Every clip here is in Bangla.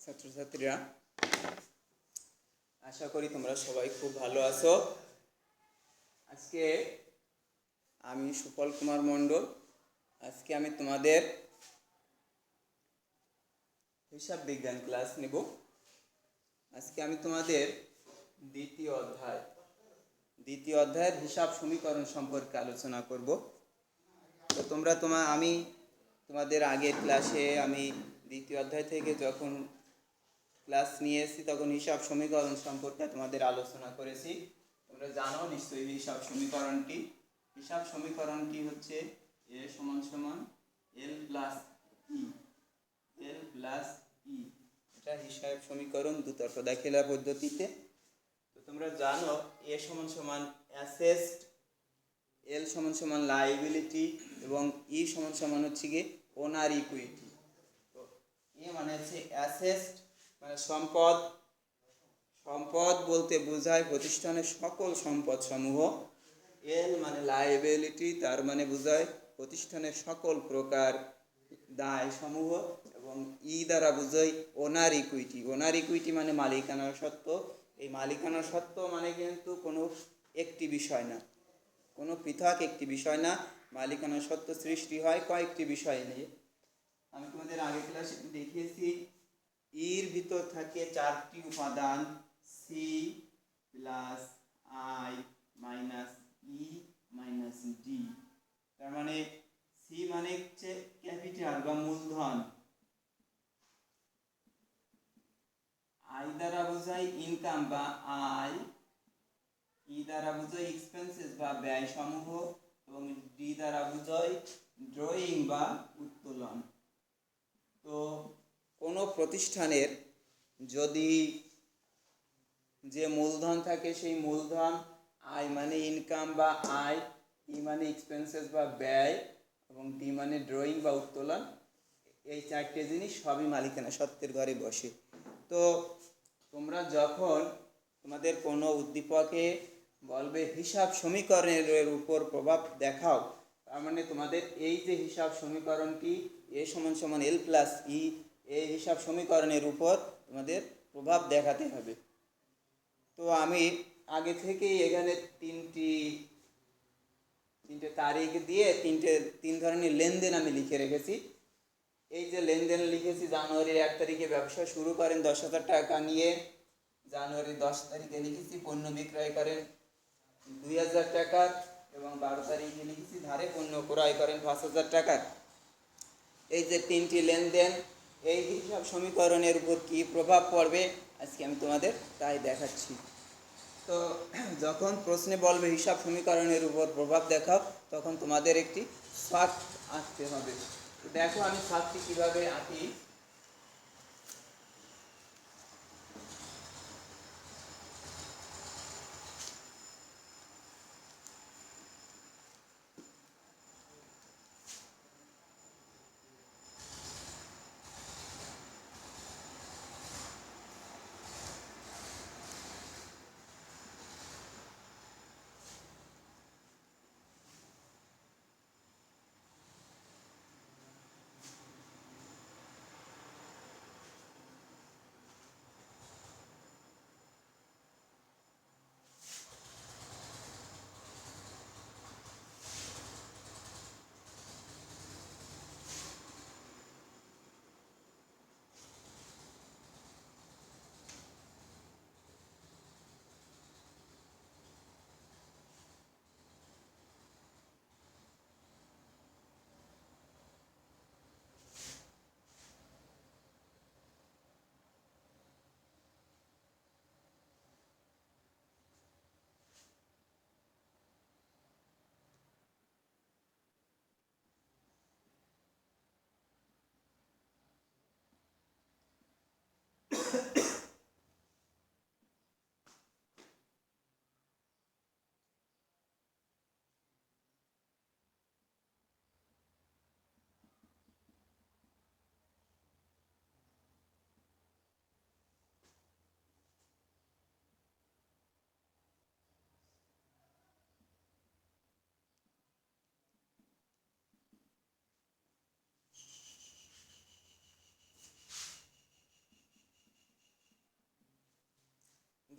ছাত্রছাত্রীরা, আশা করি তোমরা সবাই খুব ভালো আছো। আজকে আমি সুফল কুমার মণ্ডল। আজকে আমি তোমাদের হিসাব বিজ্ঞান ক্লাস নেব। আজকে আমি তোমাদের দ্বিতীয় অধ্যায়ের হিসাব সমীকরণ সম্পর্কে আলোচনা করব। তো আমি তোমাদের আগের ক্লাসে আমি দ্বিতীয় অধ্যায় থেকে যখন ক্লাস নিয়ে এসেছি তখন হিসাব সমীকরণ সম্পর্কে তোমাদের আলোচনা করেছি। তোমরা জানো নিশ্চয়ই হিসাব সমীকরণটি হচ্ছে এ সমান সমান এল প্লাস ই। এটা হিসাব সমীকরণ দুতর্ক দাখিলা পদ্ধতিতে। তো তোমরা জানো এ সমান সমান অ্যাসেস্ট, এল সমান সমান লাইবিলিটি এবং ই সমান সমান হচ্ছে গিয়ে ওনার ইকুইটি। তো এ মানে হচ্ছে অ্যাসেস্ট মানে সম্পদ বলতে বোঝায় প্রতিষ্ঠানের সকল সম্পদ সমূহ। এল মানে লাইবিলিটি, তার মানে বোঝায় প্রতিষ্ঠানের সকল প্রকার দায় সমূহ। এবং ই দ্বারা বোঝায় ওনার ইকুইটি মানে মালিকানার সত্ত্ব। এই মালিকানার সত্ত্ব মানে কিন্তু কোনো একটি বিষয় না, কোনো পৃথক একটি বিষয় না। মালিকানার সত্ত্ব সৃষ্টি হয় কয়েকটি বিষয় নিয়ে। আমি তোমাদের আগের ক্লাসে দেখিয়েছি ইর ভিতর থাকে চারটি উপাদান, C plus I minus E minus D. তার মানে সি মানে হচ্ছে ক্যাপিটাল বা মূলধন, আই দ্বারা বোঝায় ইনকাম বা আয়, ই দ্বারা বোঝায় এক্সপেন্সেস বা ব্যয় সমূহ, এবং ডি দ্বারা বোঝায় ড্রয়িং বা উত্তোলন। তো কোনো প্রতিষ্ঠানের যদি যে মূলধন থাকে সেই মূলধন, আই মানে ইনকাম বা আয়, ই মানে এক্সপেন্সেস বা ব্যয়, এবং ডি মানে ড্রয়িং বা উত্তোলন, এই চারটে জিনিস সবই মালিকানা সত্ত্বের ঘরে বসে। তো তোমরা যখন তোমাদের কোনো উদ্দীপকে বলবে হিসাব সমীকরণের উপর প্রভাব দেখাও, তার মানে তোমাদের এই যে হিসাব সমীকরণটি এ সমান সমান এল প্লাস ই, এই হিসাব সমীকরণের উপর তোমাদের প্রভাব দেখাতে হবে। তো আমি আগে থেকেই এখানে তিনটে তারিখ দিয়ে তিন ধরনের লেনদেন আমি লিখে রেখেছি। এই যে লেনদেন লিখেছি, জানুয়ারির 1 তারিখে ব্যবসা শুরু করেন 10,000 টাকা নিয়ে, জানুয়ারি 10 তারিখে লিখেছি পণ্য বিক্রয় করেন 2,000 টাকার, এবং 12 তারিখে লিখেছি ধারে পণ্য ক্রয় করেন 5,000 টাকার। এই যে তিনটি লেনদেন, এই হিসাব সমীকরণের উপর কি প্রভাব পড়বে আজকে আমি তোমাদের তাই দেখাচ্ছি। তো যখন প্রশ্নে বলবে হিসাব সমীকরণের উপর প্রভাব দেখাও, তখন তোমাদের একটি ছক আঁকতে হবে। দেখো আমি ছকটি কিভাবে আঁকি।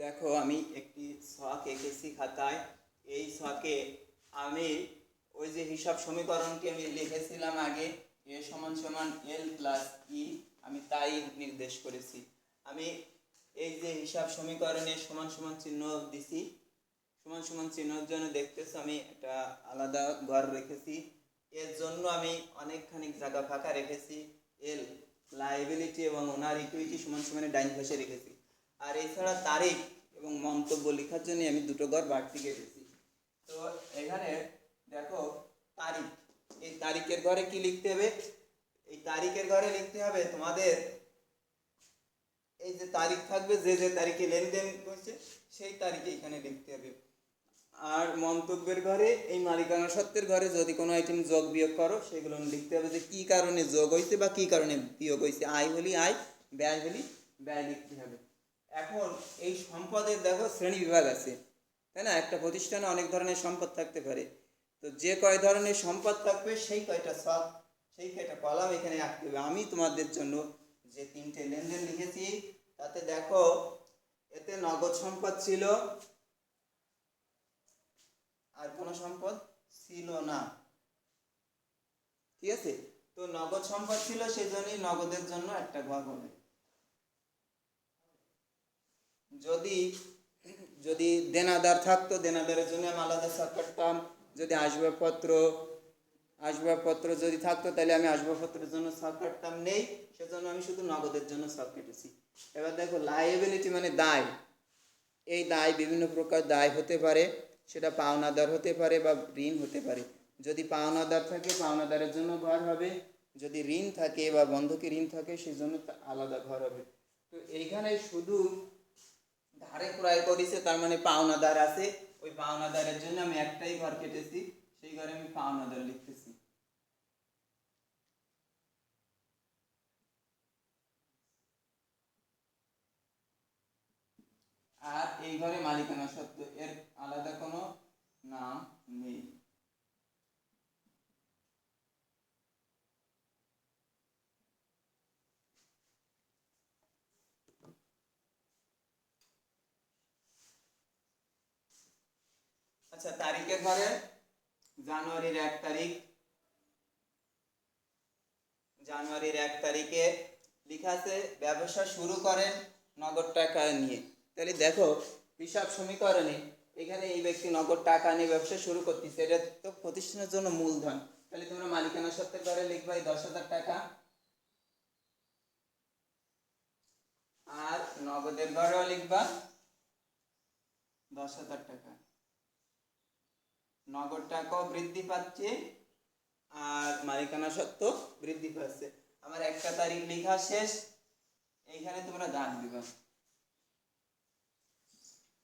দেখো আমি একটি ছক এঁকেছি খাতায়। এই ছকে আমি ওই যে হিসাব সমীকরণটি আমি লিখেছিলাম আগে, এ সমান সমান এল প্লাস ই, আমি তাই নির্দেশ করেছি। আমি এই যে হিসাব সমীকরণে সমান সমান চিহ্ন দিছি, সমান সমান চিহ্নের জন্য দেখতেছি আমি একটা আলাদা ঘর রেখেছি। এর জন্য আমি অনেকখানি জায়গা ফাঁকা রেখেছি। এল লাইবিলিটি এবং ওনার ইকুইটি সমান সমানে ডাইন পাশে রেখেছি। আর এছাড়া তারিখ এবং মন্তব্য লেখার জন্য আমি দুটো ঘর বাড়তি কেটেছি। তো এখানে দেখো তারিখ, এই তারিখের ঘরে কি লিখতে হবে? এই তারিখের ঘরে লিখতে হবে তোমাদের এই যে তারিখ থাকবে, যে যে তারিখে লেনদেন করছে সেই তারিখে এখানে লিখতে হবে। আর মন্তব্যের ঘরে এই মালিকানা সত্ত্বের ঘরে যদি কোনো আইটেম যোগ বিয়োগ করো সেগুলো লিখতে হবে যে কি কারণে যোগ হয়েছে বা কি কারণে বিয়োগ হয়েছে। আয় হলি আয়, ব্যয় হলি ব্যয় লিখতে হবে। এখন এই সম্পদের দেখো শ্রেণী বিভাগ আছে, তাই না? একটা প্রতিষ্ঠানে অনেক ধরনের সম্পদ থাকতে পারে। তো যে কয় ধরনের সম্পদ থাকবে সেই কয়টা ছক, সেই কয়টা কলাম এখানে আঁকতে হবে। আমি তোমাদের জন্য যে তিনটে লেনদেন লিখেছি তাতে দেখো এতে নগদ সম্পদ ছিল আর কোনো সম্পদ ছিল না, ঠিক আছে? তো নগদ সম্পদ ছিল সেই জন্যই নগদের জন্য একটা ঘর হবে। যদি যদি দেনাদার থাকতো দেনাদারের জন্য আমি আলাদা ছক কাটতাম। যদি আসবাবপত্র যদি থাকতো তাহলে আমি আসবাবপত্রের জন্য ছক কাটতাম। নেই, সেজন্য আমি শুধু নগদের জন্য ছক কেটেছি। এবার দেখো লায়াবিলিটি মানে দায়। এই দায় বিভিন্ন প্রকার দায় হতে পারে, সেটা পাওনাদার হতে পারে বা ঋণ হতে পারে। যদি পাওনাদার থাকে পাওনাদারের জন্য ঘর হবে, যদি ঋণ থাকে বা বন্ধকি ঋণ থাকে সেই জন্য আলাদা ঘর হবে। তো এইখানে শুধু ধারে ক্রয় করেছে তার মানে পাওনাদার আছে, ওই পাওনাদারের জন্য আমি একটাই ঘর কেটেছি, সেই ঘরে আমি পাওনাদার লিখতেছি। আর এই ঘরে মালিকানা সত্ত্ব, এর আলাদা কোনো নাম নেই। আচ্ছা, তারিখের ঘরে জানুয়ারির 1 তারিখ, জানুয়ারির 1 তারিখে লেখা আছে ব্যবসা শুরু করেন নগদ টাকা নিয়ে। তাহলে দেখো হিসাব সমীকরণে এখানে এই ব্যক্তি নগদ টাকা নিয়ে ব্যবসা শুরু করতেছে, এটা তো প্রতিষ্ঠানের জন্য মূলধন। তাহলে তোমরা মালিকানা সত্ত্বের ঘরে লিখবা 10,000 টাকা, আর নগদের ঘরেও লিখবা 10,000 টাকা। নগদ টাকাও বৃদ্ধি পাচ্ছে আর মালিকানা সত্ত্ব বৃদ্ধি পাচ্ছে। আমার একটা তারিখ লেখা শেষ, এইখানে তোমরা দাগ দিবা।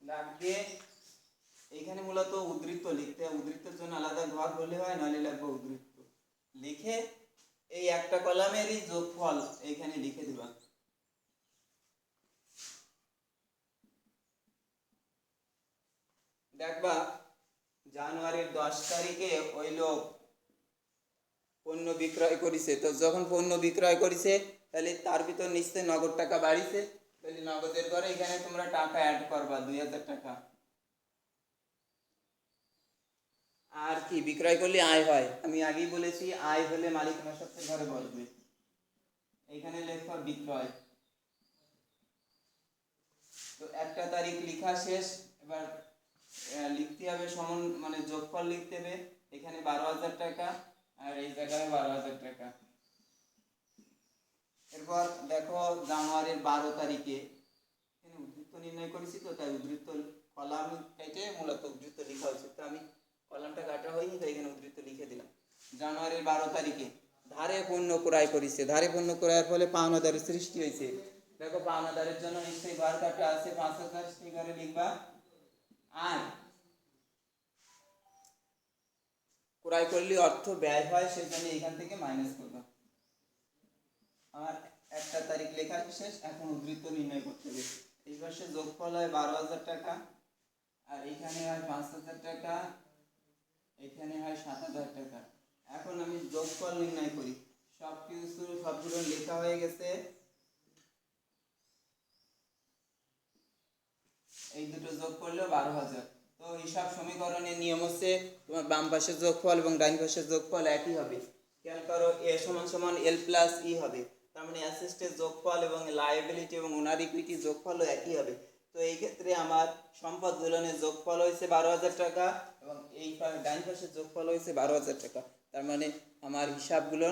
দাগ দিয়ে এইখানে মূলত উদ্ধৃত লিখতে হয়, উদ্ধৃতের জন্য আলাদা ঘর হলে হয়, নাহলে লাগবে উদ্ধৃত। লিখে এই একটা কলামেরই যোগফল এইখানে লিখে দিবা। দেখবা জানুয়ারির 10 তারিখে ওই লোক পণ্য বিক্রয় করেছে। তো যখন পণ্য বিক্রয় করেছে তাহলে তার ভিতর নিশ্চয়ই নগদ টাকা বাড়িছে, তাহলে নগদের ঘরে এখানে তোমরা টাকা অ্যাড করবা 2,000 টাকা। আর কি বিক্রয় করলে আয় হয়, আমি আগেই বলেছি আয় হলে মালিকানা সত্ত্বের ঘরে বসবে। এখানে লেখা বিক্রয়। তো একটা তারিখ লেখা শেষ, এবার লিখতে হবে সমান মানে যোগফল লিখতে হবে। এখানে 12,000 টাকা আর এই জায়গায় 12,000 টাকা। এরপর দেখো জানুয়ারির 12 তারিখে এখানে উদ্ধৃত নির্ণয় করেছি, তো তাই উদ্ধৃত কলাম কেটে মূলত উদ্ধৃত লেখা হয়েছে। তো আমি কলামটা কাটা হয়নি, তাই এখানে উদ্ধৃত লিখে দিলাম। জানুয়ারির 12 তারিখে ধারে পণ্য ক্রয় করেছে, ধারে পণ্য ক্রয়ের ফলে পাওনাদারের সৃষ্টি হয়েছে। দেখো পাওনাদারের জন্য নিশ্চয়ই ঘর কাটা আছে 5,000, সেই ঘরে লিখবা। আর ক্রয় করলে অর্থ ব্যয় হয়, সেই জন্য এখান থেকে মাইনাস করবা। আমার একটা তারিখ লেখা শেষ, এখন উদ্ধৃত নির্ণয় করতে হবে। এই পাশে যোগফল হয় 12,000 টাকা, আর এখানে হয় 5,000 টাকা, এখানে হয় 7,000 টাকা। এখন আমি যোগফল নির্ণয় করি। সবগুলো লেখা হয়ে গেছে। দুটো যোগ করলেও 12,000। তো হিসাব সমীকরণের নিয়ম হচ্ছে তোমার বাম পাশের যোগফল এবং ডান পাশের যোগফল একই হবে। খেয়াল করো, এ সমান সমান এল প্লাস ই হবে, তার মানে অ্যাসেটের যোগফল এবং লায়াবিলিটি এবং ওনার ইকুইটি যোগফলও একই হবে। তো এই ক্ষেত্রে আমার সম্পদ দোলনের যোগফল হয়েছে 12,000 টাকা এবং এই ডান পাশের যোগফল হয়েছে 12,000 টাকা। তার মানে আমার হিসাবগুলো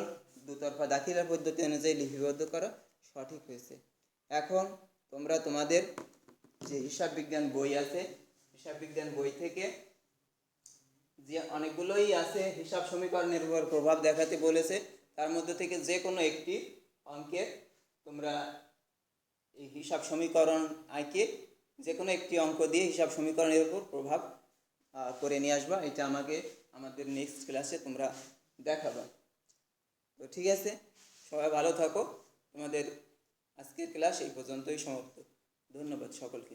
দুতরফা দাখিলার পদ্ধতি অনুযায়ী লিপিবদ্ধ করা সঠিক হয়েছে। এখন তোমরা তোমাদের যে হিসাব বিজ্ঞান বই আছে, হিসাব বিজ্ঞান বই থেকে যে অনেকগুলোই আছে হিসাব সমীকরণের উপর প্রভাব দেখাতে বলেছে, তার মধ্যে থেকে যে কোনো একটি অঙ্কের তোমরা এই হিসাব সমীকরণ আঁকে যে কোনো একটি অঙ্ক দিয়ে হিসাব সমীকরণের উপর প্রভাব করে নিয়ে আসবা। এটা আমাকে আমাদের নেক্সট ক্লাসে তোমরা দেখাবা। তো ঠিক আছে, সবাই ভালো থাকো। তোমাদের আজকের ক্লাস এই পর্যন্তই সমাপ্ত। ধন্যবাদ সকলকে।